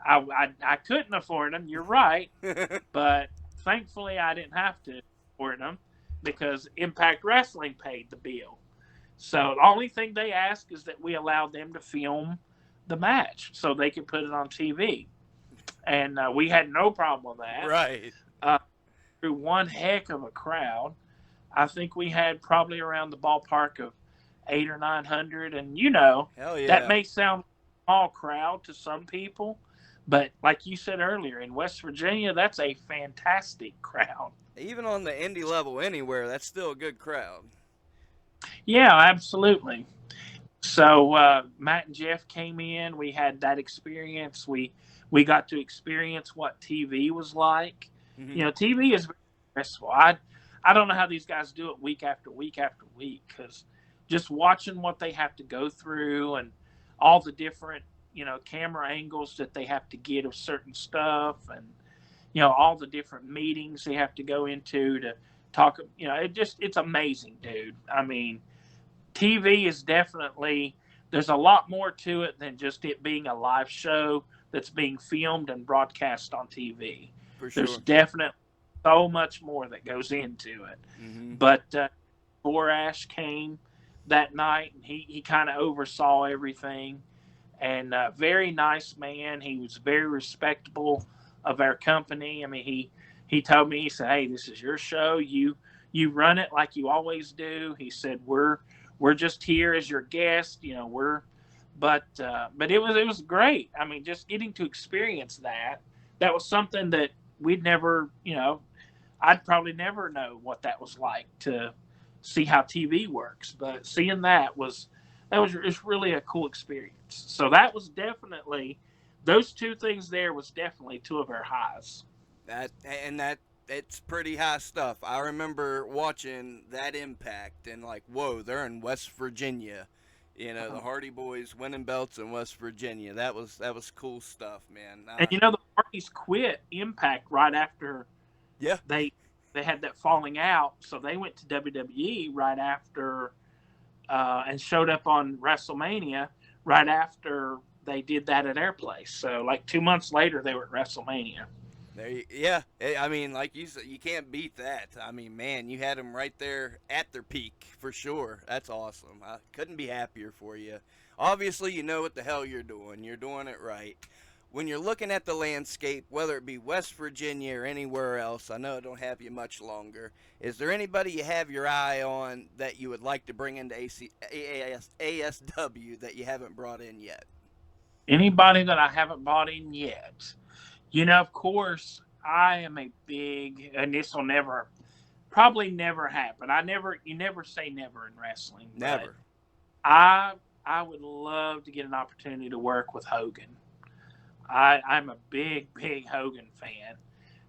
B: I couldn't afford them. You're right, but thankfully I didn't have to afford them because Impact Wrestling paid the bill. So the only thing they ask is that we allow them to film the match so they can put it on TV, and we had no problem with that.
A: Right.
B: Through one heck of a crowd. I think we had probably around the ballpark of 800 or 900, and
A: Hell
B: that
A: yeah.
B: may sound a small crowd to some people, but like you said earlier, in West Virginia, that's a fantastic crowd.
A: Even on the indie level anywhere, that's still a good crowd.
B: Yeah, absolutely. So Matt and Jeff came in. We had that experience. We got to experience what TV was like.
A: Mm-hmm.
B: TV is very stressful. I don't know how these guys do it week after week after week, because just watching what they have to go through and all the different camera angles that they have to get of certain stuff, and all the different meetings they have to go into to talk. It's amazing, dude. I mean, TV is definitely, there's a lot more to it than just it being a live show that's being filmed and broadcast on TV.
A: For
B: There's
A: sure.
B: definitely so much more that goes into it.
A: Mm-hmm.
B: But Borash came that night, and he kind of oversaw everything. And very nice man. He was very respectable of our company. I mean, he told me, he said, "Hey, this is your show. You run it like you always do." He said, we're just here as your guest. But it was great. I mean, just getting to experience that was something that we'd never, I'd probably never know what that was like to see how TV works. But seeing that was it's really a cool experience. So that was definitely those two things there was definitely two of our highs.
A: That it's pretty high stuff. I remember watching that Impact and like, whoa, they're in West Virginia. You know, the Hardy Boys winning belts in West Virginia. That was cool stuff, man.
B: And the Hardys quit Impact right after
A: Yeah,
B: they they had that falling out, so they went to WWE right after and showed up on WrestleMania right after they did that at their place. So like 2 months later, they were at WrestleMania.
A: yeah. I mean, like you said, you can't beat that. I mean, man, you had them right there at their peak for sure. That's awesome. I couldn't be happier for you. Obviously, you know what the hell you're doing. You're doing it right. When you're looking at the landscape, whether it be West Virginia or anywhere else, I know I don't have you much longer. Is there anybody you have your eye on that you would like to bring into ASW that you haven't brought in yet?
B: Anybody that I haven't bought in yet, of course, I am a big, and this will probably never happen. You never say never in wrestling.
A: Never.
B: I would love to get an opportunity to work with Hogan. I'm a big, big Hogan fan,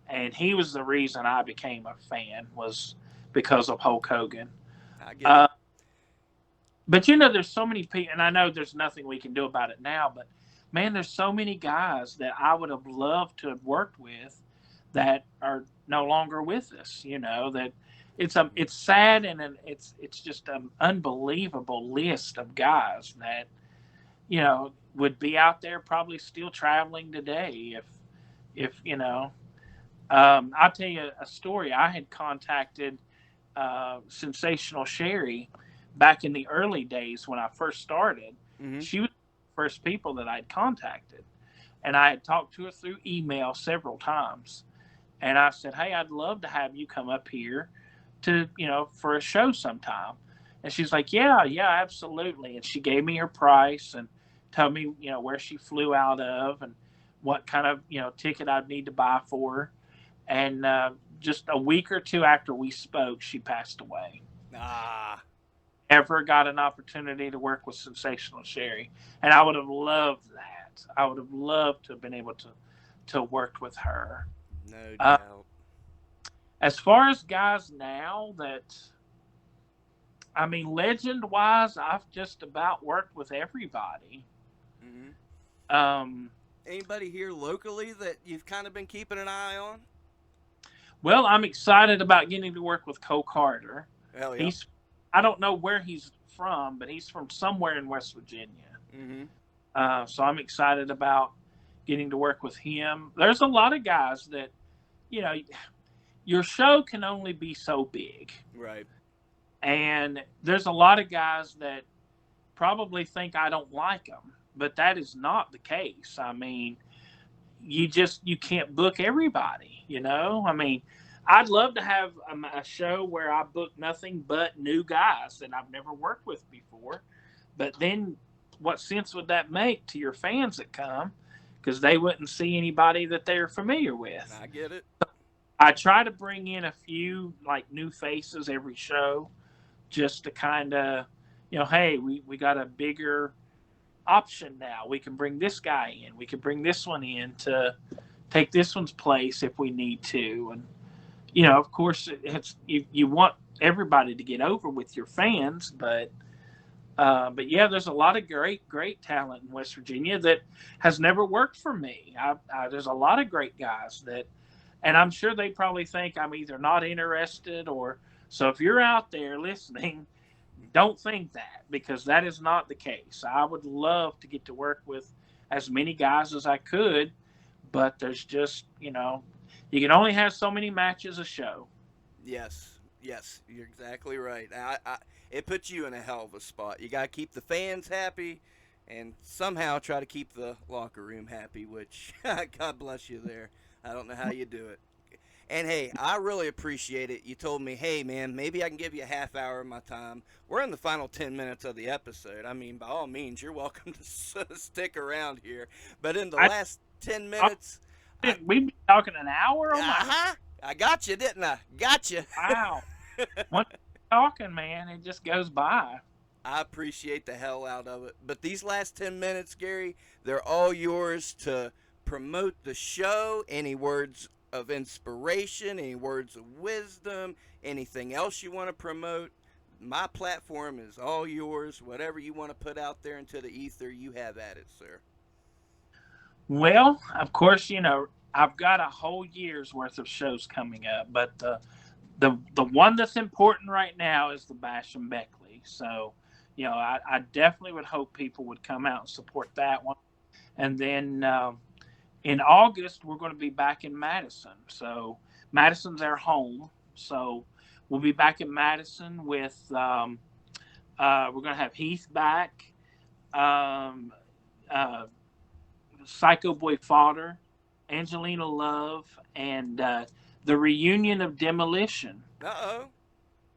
B: and he was the reason I became a fan was because of Hulk Hogan.
A: I get it.
B: But there's so many people, and I know there's nothing we can do about it now. But man, there's so many guys that I would have loved to have worked with that are no longer with us. That it's sad, and it's just an unbelievable list of guys that would be out there probably still traveling today if. I'll tell you a story. I had contacted Sensational Sherry back in the early days when I first started.
A: Mm-hmm.
B: She was the first people that I'd contacted, and I had talked to her through email several times. And I said, "Hey, I'd love to have you come up here to for a show sometime." And she's like, "Yeah, absolutely." And she gave me her price and told me where she flew out of and what kind of ticket I'd need to buy for her. And just a week or two after we spoke, she passed away. Ever got an opportunity to work with Sensational Sherry, and I would have loved that. I would have loved to have been able to work with her.
A: No doubt.
B: As far as guys now legend wise, I've just about worked with everybody.
A: Mm-hmm. Anybody here locally that you've kind of been keeping an eye on?
B: Well, I'm excited about getting to work with Cole Carter.
A: Hell yeah.
B: I don't know where he's from, but he's from somewhere in West Virginia.
A: Mm-hmm.
B: So I'm excited about getting to work with him. There's a lot of guys that, your show can only be so big.
A: Right.
B: And there's a lot of guys that probably think I don't like them, but that is not the case. I mean, you can't book everybody, I'd love to have a show where I book nothing but new guys that I've never worked with before. But then what sense would that make to your fans that come? Because they wouldn't see anybody that they're familiar with.
A: I get it.
B: I try to bring in a few new faces every show just to kind of, hey, we got a bigger option now. We can bring this guy in. We can bring this one in to take this one's place if we need to. And, of course, you want everybody to get over with your fans, but yeah, there's a lot of great talent in West Virginia that has never worked for me. There's a lot of great guys and I'm sure they probably think I'm either not interested or. So if you're out there listening, don't think that, because that is not the case. I would love to get to work with as many guys as I could, but there's just, you can only have so many matches a show.
A: Yes, you're exactly right. It puts you in a hell of a spot. You got to keep the fans happy and somehow try to keep the locker room happy, which, God bless you there. I don't know how you do it. And hey, I really appreciate it. You told me, hey man, maybe I can give you a half hour of my time. We're in the final 10 minutes of the episode. I mean, by all means, you're welcome to stick around here. But in the
B: I
A: last 10
B: oh,
A: minutes, I,
B: we've been talking an hour. Oh my
A: uh-huh, I got you, didn't I? Got you.
B: wow! Once you're talking, man, it just goes by.
A: I appreciate the hell out of it. But these last 10 minutes, Gary, they're all yours to promote the show. Any words of inspiration, any words of wisdom, anything else you want to promote. My platform is all yours. Whatever you want to put out there into the ether, you have at it, sir.
B: Well, of course, I've got a whole year's worth of shows coming up, but the one that's important right now is the Bash and Beckley. So, I definitely would hope people would come out and support that one. And then in August, we're going to be back in Madison. So Madison's our home. So we'll be back in Madison with, we're going to have Heath back, um, Psycho Boy Fodder, Angelina Love, and the reunion of Demolition.
A: Uh-oh.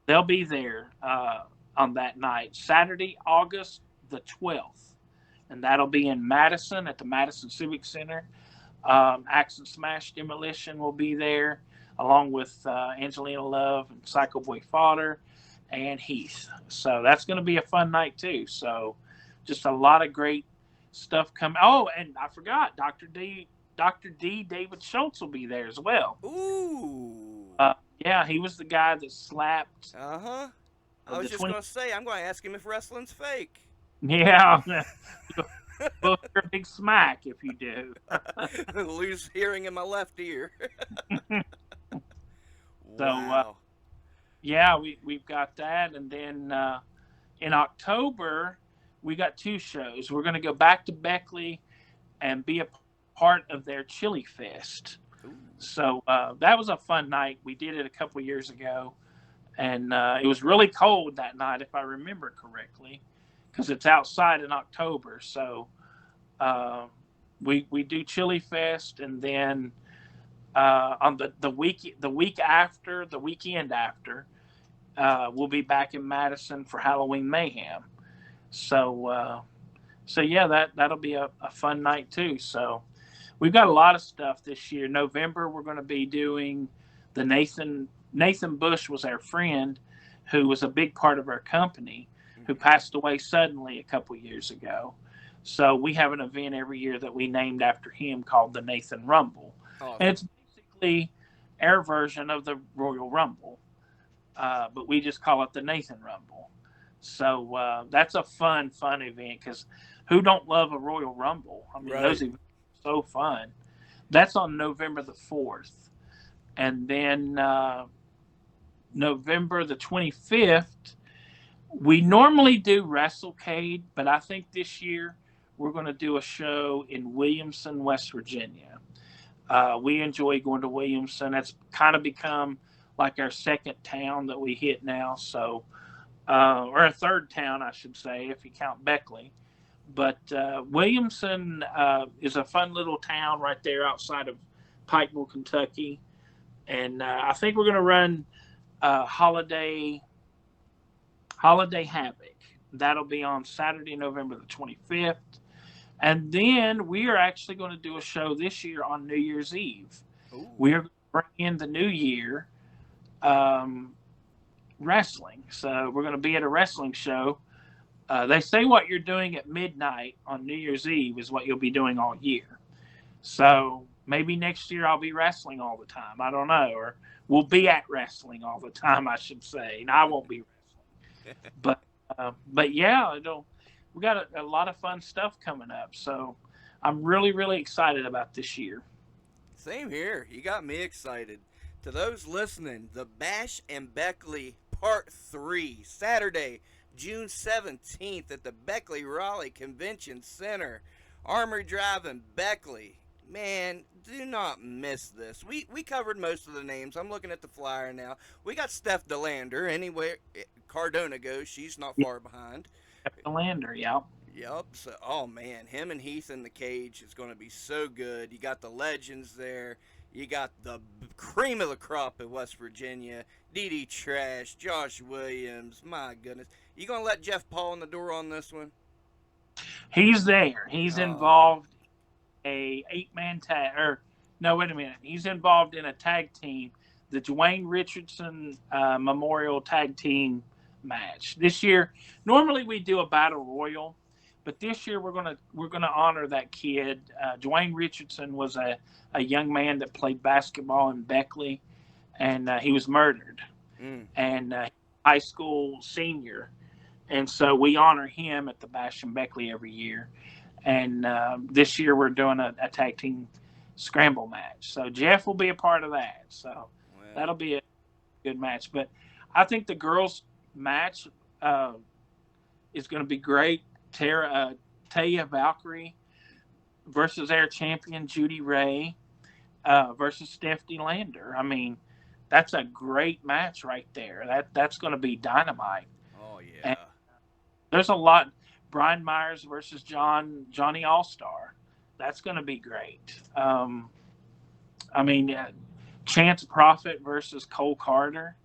B: They'll be there on that night, Saturday, August the 12th. And that'll be in Madison at the Madison Civic Center. Axe and Smash Demolition will be there, along with Angelina Love and Psycho Boy Fodder and Heath. So that's going to be a fun night, too. So just a lot of great stuff coming. Oh, and I forgot, Dr. D. David Schultz will be there as well.
A: Ooh.
B: Yeah, he was the guy that slapped.
A: Uh-huh. I was just going to say, I'm going to ask him if wrestling's fake.
B: Yeah. Book your big smack if you do.
A: Lose hearing in my left ear.
B: So,
A: wow.
B: Yeah, we've got that. And then in October, we got two shows. We're going to go back to Beckley and be a part of their Chili Fest.
A: Ooh.
B: So that was a fun night. We did it a couple years ago. And it was really cold that night, if I remember correctly, because it's outside in October. So we do Chili Fest, and then on the weekend after, we'll be back in Madison for Halloween Mayhem. So yeah, that'll be a fun night too. So we've got a lot of stuff this year. November, we're going to be doing the Nathan Bush was our friend, who was a big part of our company, who passed away suddenly a couple years ago. So we have an event every year that we named after him called the Nathan Rumble.
A: Awesome.
B: And it's basically our version of the Royal Rumble, but we just call it the Nathan Rumble. So that's a fun event, because who don't love a Royal Rumble? I mean,
A: right.
B: Those events are so fun. That's on November the 4th. And then November the 25th, we normally do WrestleCade, but I think this year we're going to do a show in Williamson, West Virginia. We enjoy going to Williamson. It's kind of become like our second town that we hit now. So, or a third town, I should say, if you count Beckley. But Williamson is a fun little town right there outside of Pikeville, Kentucky. And I think we're going to run Holiday Havoc. That'll be on Saturday, November the 25th. And then we are actually going to do a show this year on New Year's Eve.
A: Ooh.
B: We are going to bring in the new year wrestling. So we're going to be at a wrestling show. They say what you're doing at midnight on New Year's Eve is what you'll be doing all year. So maybe next year I'll be wrestling all the time. I don't know. Or we'll be at wrestling all the time, I should say. And I won't be wrestling. But yeah, we got a lot of fun stuff coming up. So I'm really, really excited about this year.
A: Same here. You got me excited. To those listening, the Bash and Beckley Part 3, Saturday, June 17th at the Beckley Raleigh Convention Center. Armory Drive in Beckley. Man, do not miss this. We covered most of the names. I'm looking at the flyer now. We got Steph DeLander. Anyway, Cardona goes. She's not far behind.
B: DeLander, yeah.
A: Yep. So, oh man, him and Heath in the cage is going to be so good. You got the legends there. You got the cream of the crop at West Virginia. D.D. Trash, Josh Williams. My goodness. You going to let Jeff Paul in the door on this one?
B: He's there. He's involved a 8-man tag. Or, no, wait a minute. He's involved in a tag team, the Dwayne Richardson Memorial Tag Team match. This year, normally we do a battle royal, but this year we're gonna honor that kid. Dwayne Richardson was a young man that played basketball in Beckley, and he was murdered. And high school senior, and so we honor him at the Bash in Beckley every year. And this year we're doing a tag team scramble match. So Jeff will be a part of that. So that'll be a good match. But I think the girls' match is going to be great. Taya Valkyrie versus their champion Judy Ray versus Stephanie Lander. I mean, that's a great match right there. That's going to be dynamite.
A: Oh yeah.
B: And there's a lot. Brian Myers versus Johnny AllStar. That's going to be great. I mean, Chance Prophet versus Cole Carter.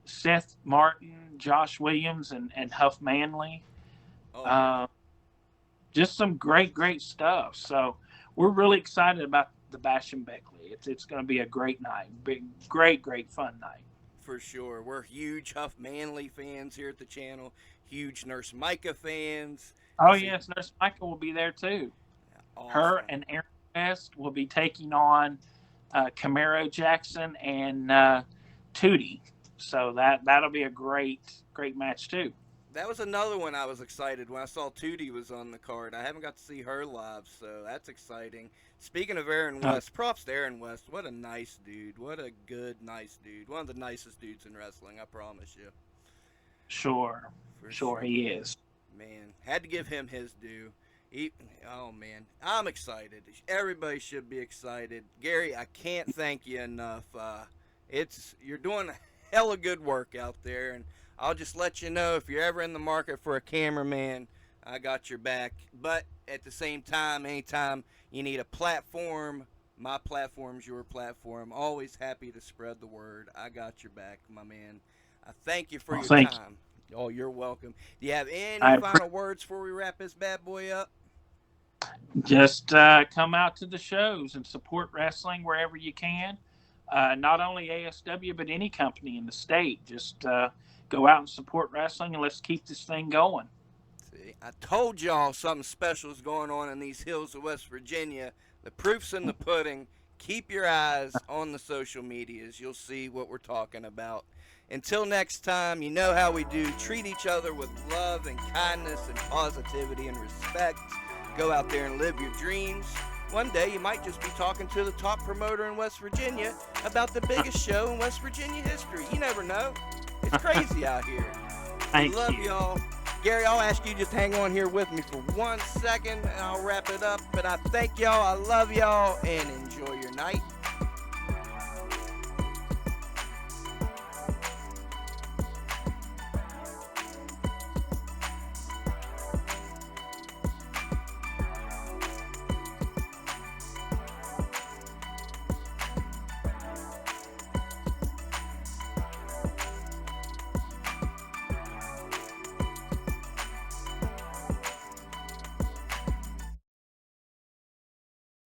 B: Seth Martin, Josh Williams, and Huff Manley. Just some great stuff. So we're really excited about the Bash in Beckley. It's going to be a great night. Great fun night.
A: For sure. We're huge Huff Manley fans here at the channel. Huge Nurse Micah fans.
B: Oh, yes. Nurse Micah will be there, too.
A: Awesome.
B: Her and Aaron West will be taking on Camaro Jackson and Tootie. So that'll be a great match, too.
A: That was another one I was excited when I saw Tootie was on the card. I haven't got to see her live, so that's exciting. Speaking of Aaron West, props to Aaron West. What a nice dude. What a good, nice dude. One of the nicest dudes in wrestling, I promise you.
B: Sure. For sure he is.
A: Man, had to give him his due. Oh, man. I'm excited. Everybody should be excited. Gary, I can't thank you enough. You're doing a hella good work out there, and I'll just let you know if you're ever in the market for a cameraman, I got your back. But at the same time, anytime you need a platform, my platform's your platform. Always happy to spread the word. I got your back, my man. I thank you for your time. Oh, you're welcome. Do you have any final words before we wrap this bad boy up?
B: Just come out to the shows and support wrestling wherever you can. Not only ASW, but any company in the state. Just go out and support wrestling, and let's keep this thing going.
A: See, I told y'all something special is going on in these hills of West Virginia. The proof's in the pudding. Keep your eyes on the social medias. You'll see what we're talking about. Until next time, you know how we do. Treat each other with love and kindness and positivity and respect. Go out there and live your dreams. One day you might just be talking to the top promoter in West Virginia about the biggest show in West Virginia history. You never know. It's crazy out here. I love y'all. Gary, I'll ask you just hang on here with me for 1 second and I'll wrap it up. But I thank y'all. I love y'all and enjoy your night.